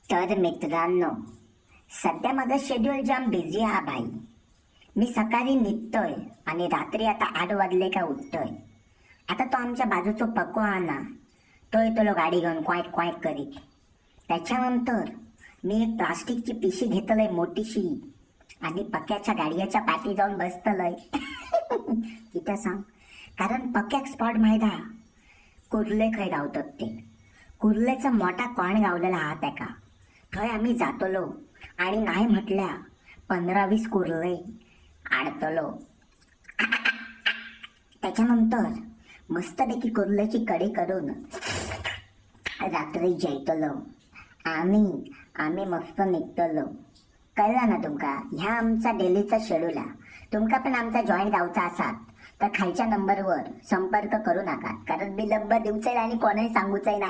तर मित्रांनो, सध्या माझं शेड्यूल जाम बिझी आहे भाई. मी सकाळी निघतोय आणि रात्री आता 8 वाजले का उठतोय. आता तो आमच्या बाजूचा पक्को हा ना, तो येतो गाडी घेऊन क्वाईट क्वाईट करीत. त्याच्यानंतर मी एक प्लास्टिकची पिशी घेतलंय मोठीशी आणि पक्याच्या गाडीच्या पाठी जाऊन बसतलंय. किती सांग, कारण पक्याक स्पॉट माहित हा, कुर्ले खय गावतात ते. कुर्लेचा मोठा कॉण गावलेला हा त्याका. थंय आम्ही जातलो आणि नाही म्हटल्या 15-20 कुर्ले आडतलो. त्याच्यानंतर मस्तपैकी कुर्ल्याची कडी करून रात्री जेवतलो आणि आम्ही मस्त निघतलो. कळलं ना तुमका? ह्या आमचा डेलीचा शेड्यूल आहे. तुमका पण आमचा जॉईंट गावचा असात तर खालच्या नंबरवर संपर्क करू नका, कारण मी नंबर देऊच आणि कोणाही सांगूच नाही.